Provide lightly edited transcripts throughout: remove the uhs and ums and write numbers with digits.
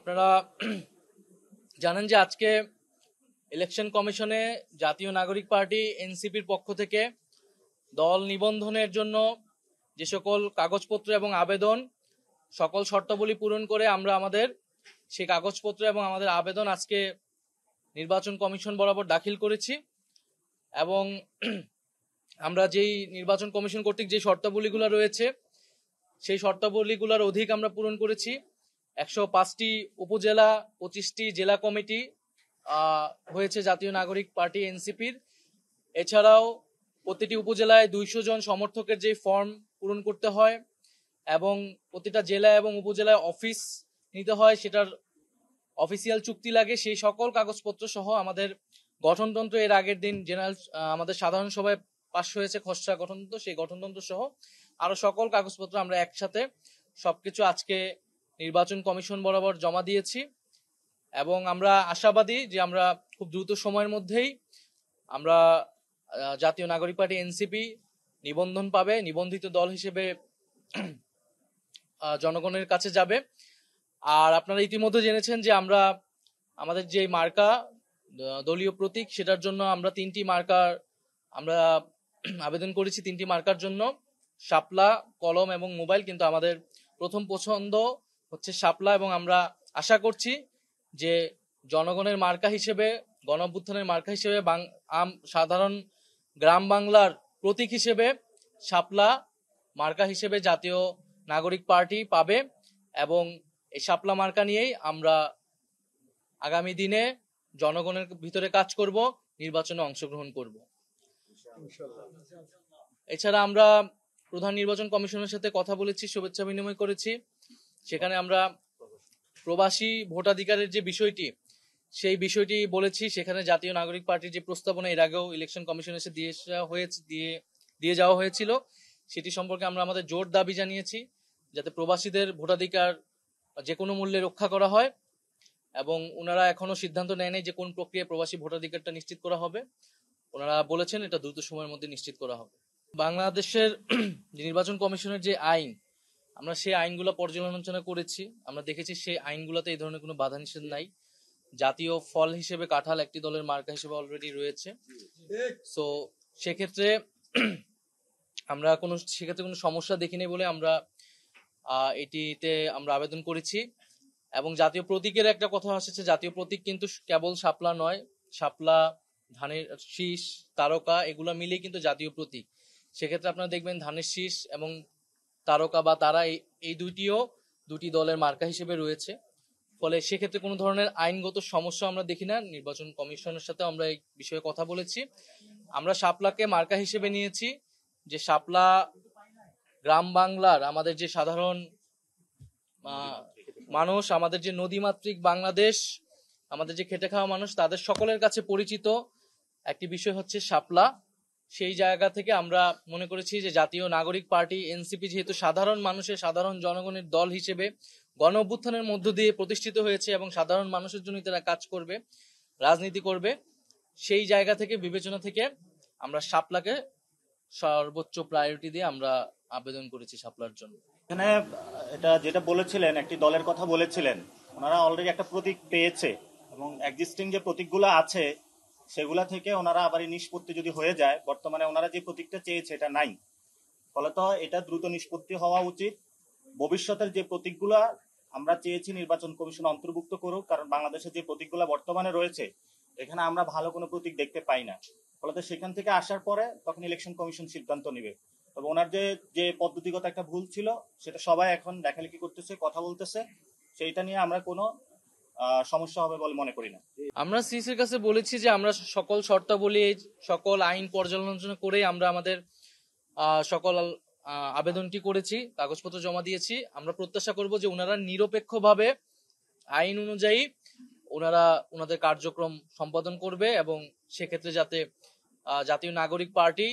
আপনারা জানেন যে আজকে ইলেকশন কমিশনে জাতীয় নাগরিক পার্টি এনসিপির পক্ষ থেকে দল নিবন্ধনের জন্য যে সকল কাগজপত্র এবং আবেদন সকল শর্তাবলী পূরণ করে আমরা আমাদের সেই কাগজপত্র এবং আমাদের আবেদন আজকে নির্বাচন কমিশন বরাবর দাখিল করেছি। এবং আমরা যেই নির্বাচন কমিশন কর্তৃক যে শর্তাবলীগুলো রয়েছে সেই শর্তাবলীগুলোর অধিক আমরা পূরণ করেছি। 105টি উপজেলা, 25টি জেলা কমিটি হয়েছে জাতীয় নাগরিক পার্টি এনসিপির। এছাড়াও প্রতিটি উপজেলায় 200 জন সমর্থকের যে ফর্ম পূরণ করতে হয় এবং প্রতিটা জেলা এবং উপজেলায় অফিস নিতে হয়, সেটার অফিসিয়াল চুক্তি লাগে। সেই সকল কাগজপত্র সহ আমাদের গঠনতন্ত্র এর আগের দিন জেনারেল আমাদের সাধারণ সভায় পাশ হয়েছে খসড়া গঠনতন্ত্র, সেই গঠনতন্ত্র সহ আরো সকল কাগজপত্র আমরা একসাথে সবকিছু আজকে নির্বাচন কমিশন বরাবর জমা দিয়েছি। এবং আমরা আশাবাদী যে আমরা খুব দ্রুত সময়ের মধ্যেই আমরা জাতীয় নাগরিক পার্টি এনসিপি নিবন্ধন পাবে, নিবন্ধিত দল হিসেবে জনগণের কাছে যাবে। আর আপনারা ইতিমধ্যে জেনেছেন যে আমরা আমাদের যে মার্কা দলীয় প্রতীক, সেটার জন্য আমরা 3টি মার্কার আমরা আবেদন করেছি। 3টি মার্কার জন্য শাপলা, কলম এবং মোবাইল, কিন্তু আমাদের প্রথম পছন্দ হচ্ছে শাপলা। এবং আমরা আশা করছি যে জনগণের মার্কা হিসেবে, গণ অভ্যুত্থানের মার্কা হিসেবে, সাধারণ গ্রাম বাংলার প্রতীক হিসেবে শাপলা মার্কা হিসেবে জাতীয় নাগরিক পার্টি পাবে। এবং এই শাপলা মার্কা নিয়েই আমরা আগামী দিনে জনগণের ভিতরে কাজ করব, নির্বাচনে অংশগ্রহণ করব। এছাড়া আমরা প্রধান নির্বাচন কমিশনের সাথে কথা বলেছি, শুভেচ্ছা বিনিময় করেছি। সেখানে আমরা প্রবাসী ভোটাধিকারের যে বিষয়টি, সেই বিষয়টি বলেছি। সেখানে জাতীয় নাগরিক পার্টির যে প্রস্তাবনা এর আগেও ইলেকশন কমিশন এসে দিয়ে যাওয়া হয়েছিল, সেটি সম্পর্কে আমরা আমাদের জোর দাবি জানিয়েছি যাতে প্রবাসীদের ভোটাধিকার যে কোনো মূল্যে রক্ষা করা হয়। এবং ওনারা এখনো সিদ্ধান্ত নেয়নি যে কোন প্রক্রিয়ায় প্রবাসী ভোটাধিকারটা নিশ্চিত করা হবে। ওনারা বলেছেন এটা দ্রুত সময়ের মধ্যে নিশ্চিত করা হবে। বাংলাদেশের নির্বাচন কমিশনের যে আইন, আমরা সেই আইনগুলো পর্যালোচনা করেছি। আমরা দেখেছি সেই আইনগুলোতে এই ধরনের কোনো বাধা নিষেধ নাই। জাতীয় ফল হিসেবে কাঁঠাল একটি দলের মার্কা হিসেবে অলরেডি রয়েছে। সো সেক্ষেত্রে আমরা কোনো সমস্যা দেখিনি বলে আমরা এটিতে আমরা আবেদন করেছি। এবং জাতীয় প্রতীকের একটা কথা আসছে, জাতীয় প্রতীক কিন্তু কেবল শাপলা নয়, শাপলা, ধানের শীষ, তারকা এগুলো মিলিয়ে কিন্তু জাতীয় প্রতীক। সেক্ষেত্রে আপনারা দেখবেন ধানের শীষ এবং তারকা বা তারা এই দুটি দলের মার্কা হিসেবে রয়েছে। ফলে সেক্ষেত্রে কোনো ধরনের আইনগত সমস্যা আমরা দেখি না। নির্বাচন কমিশনের সাথে আমরা এই বিষয়ে কথা বলেছি। আমরা শাপলাকে মার্কা হিসেবে নিয়েছি, যে শাপলা গ্রাম বাংলার আমাদের যে সাধারণ মানুষ, আমাদের যে নদীমাতৃক বাংলাদেশ, আমাদের যে খেটে খাওয়া মানুষ, তাদের সকলের কাছে পরিচিত একটি বিষয় হচ্ছে শাপলা। সেই জায়গা থেকে আমরা মনে করেছি যে জাতীয় নাগরিক পার্টি এনসিপি যেহেতু সাধারণ মানুষের, সাধারণ জনগণের দল হিসেবে গণ অভ্যুত্থানের মধ্য দিয়ে প্রতিষ্ঠিত হয়েছে এবং সাধারণ মানুষের জন্য তারা কাজ করবে, রাজনীতি করবে, সেই জায়গা থেকে বিবেচনা থেকে আমরা শাপলাকে সর্বোচ্চ প্রায়োরিটি দিয়ে আমরা আবেদন করেছি শাপলার জন্য। এখানে এটা যেটা বলেছিলেন, একটি দলের কথা বলেছিলেন, ওনারা অলরেডি একটা প্রতীক পেয়েছে এবং এক্সিস্টিং যে প্রতীকগুলো আছে সেগুলা থেকে ওনারা আবার নিষ্পত্তি যদি হয়ে যায়, বর্তমানে ওনারা যে প্রতীকটা চেয়েছে এটা নাই। ফলে তো এটা দ্রুত নিষ্পত্তি হওয়া উচিত। ভবিষ্যতের যে প্রতীকগুলা আমরা চেয়েছি নির্বাচন কমিশন অন্তর্ভুক্ত করুক, কারণ বাংলাদেশের যে প্রতীকগুলা বর্তমানে রয়েছে এখানে আমরা ভালো কোনো প্রতীক দেখতে পাই না। ফলে তো সেখান থেকে আসার পরে তখন ইলেকশন কমিশন সিদ্ধান্ত নেবে। তবে ওনার যে পদ্ধতিগত একটা ভুল ছিল সেটা সবাই এখন লেখালেখি করতেছে, কথা বলতেছে, সেইটা নিয়ে আমরা কোনো সমস্যা হবে বলে মনে করি না। আমরা সিসির কাছে বলেছি যে আমরা সকল শর্তাবলী, সকল আইন পর্যালোচনা করে আমরা আমাদের সকল আবেদনটি করেছি, কাগজপত্র জমা দিয়েছি। আমরা প্রত্যাশা করব যে ওনারা নিরপেক্ষভাবে আইন অনুযায়ী ওনাদের কার্যক্রম সম্পাদন করবে এবং সেক্ষেত্রে যাতে জাতীয় নাগরিক পার্টি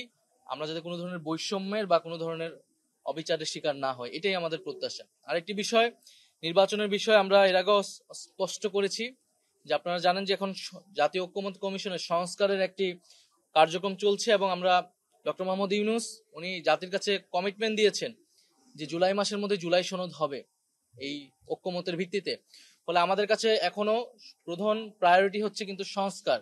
আমরা যাতে কোনো ধরনের বৈষম্যের বা কোনো ধরনের অবিচারের শিকার না হয়, এটাই আমাদের প্রত্যাশা। আরেকটি বিষয়, নির্বাচনের বিষয়ে আমরা এর আগেও স্পষ্ট করেছি যে আপনারা জানেন যে এখন জাতীয় ঐক্যমত্য কমিশনের সংস্কারের একটি কার্যক্রম চলছে এবং আমরা ডক্টর মোহাম্মদ ইউনূস উনি জাতির কাছে কমিটমেন্ট দিয়েছেন যে জুলাই মাসের মধ্যে জুলাই সনদ হবে এই ঐক্যমতের ভিত্তিতে। ফলে আমাদের কাছে এখনো প্রধান প্রায়োরিটি হচ্ছে কিন্তু সংস্কার।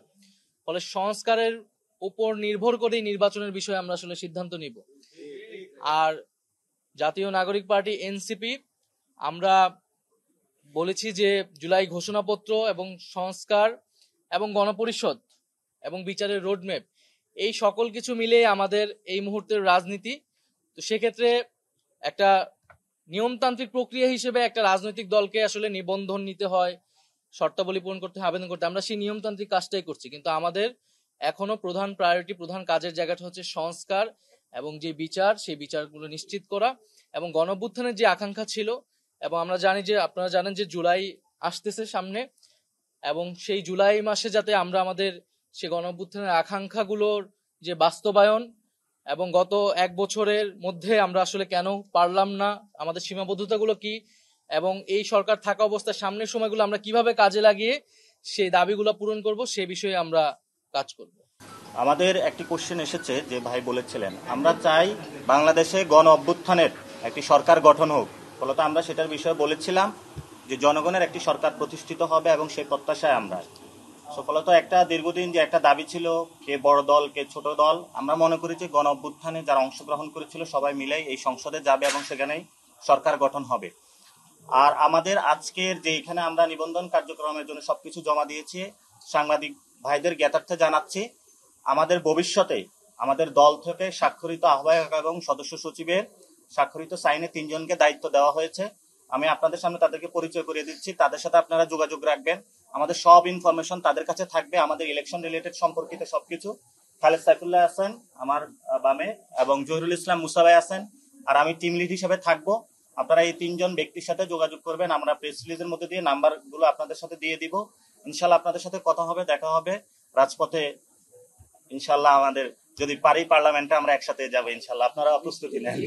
ফলে সংস্কারের উপর নির্ভর করেই নির্বাচনের বিষয়ে আমরা আসলে সিদ্ধান্ত নিব। আর জাতীয় নাগরিক পার্টি এনসিপি আমরা বলেছি যে জুলাই ঘোষণাপত্র এবং সংস্কার এবং গণপরিষদ এবং বিচারের রোডম্যাপ, এই সকল কিছু মিলে আমাদের এই মুহূর্তের রাজনীতি। তো সেক্ষেত্রে একটা নিয়মতান্ত্রিক প্রক্রিয়া হিসেবে একটা রাজনৈতিক দলকে আসলে নিবন্ধন নিতে হয়, শর্তাবলী পূরণ করতে হয়, আবেদন করতে, আমরা সেই নিয়মতান্ত্রিক কাজটাই করছি। কিন্তু আমাদের এখনো প্রধান প্রায়োরিটি, প্রধান কাজের জায়গাটা হচ্ছে সংস্কার এবং যে বিচার, সেই বিচারগুলো নিশ্চিত করা এবং গণঅভ্যুত্থানের যে আকাঙ্ক্ষা ছিল, এবং আমরা জানি যে আপনারা জানেন যে জুলাই আসতেছে সামনে, এবং সেই জুলাই মাসে যাতে আমরা আমাদের সে গণঅভ্যুত্থানের আকাঙ্ক্ষাগুলোর যে বাস্তবায়ন, এবং গত এক বছরের মধ্যে আমরা আসলে কেন পারলাম না, আমাদের সীমাবদ্ধতাগুলো কি, এবং এই সরকার থাকা অবস্থায় সামনের সময়গুলো আমরা কিভাবে কাজে লাগিয়ে সেই দাবিগুলো পূরণ করব, সে বিষয়ে আমরা কাজ করব। আমাদের একটি কোশ্চেন এসেছে যে ভাই বলেছিলেন আমরা চাই বাংলাদেশে গণ অভ্যুত্থানের একটি সরকার গঠন হোক। ফলত আমরা সেটার বিষয়ে বলেছিলাম যে জনগণের একটি সরকার প্রতিষ্ঠিত হবে এবং সেই প্রত্যাশায় আমরা ফলত একটা দীর্ঘদিন যে একটা দাবি ছিল, কে বড় দল কে ছোট দল, আমরা মনে করি যে গণ অভ্যুত্থানে যারা অংশগ্রহণ করেছিল সবাই মিলেই এই সংসদে যাবে এবং সেখানেই সরকার গঠন হবে। আর আমাদের আজকের যে এখানে আমরা নিবন্ধন কার্যক্রমের জন্য সবকিছু জমা দিয়েছি, সাংবাদিক ভাইদের জ্ঞাতার্থে জানাচ্ছি আমাদের ভবিষ্যতে আমাদের দল থেকে স্বাক্ষরিত আহ্বায়ক এবং সদস্য সচিবের স্বাক্ষরিত সাইনে 3 জনকে দায়িত্ব দেওয়া হয়েছে। আমি আপনাদের সামনে তাদেরকে পরিচয় করিয়ে দিচ্ছি, তাদের সাথে আপনারা যোগাযোগ রাখবেন, আমাদের সব ইনফরমেশন তাদের কাছে থাকবে, আমাদের ইলেকশন রিলেটেড সম্পর্কিত সবকিছু। খালেদ সাইফুল্লাহ আছেন আমার বামে এবং জহিরুল ইসলাম মুসা ভাই আছেন, আর আমি টিম লিড হিসেবে থাকবো। আপনারা এই 3 জন ব্যক্তির সাথে যোগাযোগ করবেন, আমরা প্রেস রিলিজের মধ্যে দিয়ে নাম্বারগুলো আপনাদের সাথে দিয়ে দিব। ইনশাল্লাহ আপনাদের সাথে কথা হবে, দেখা হবে রাজপথে। ইনশাল্লাহ আমাদের যদি পারি পার্লামেন্টে আমরা একসাথে যাবো ইনশাল্লাহ, আপনারা প্রস্তুতি নেন।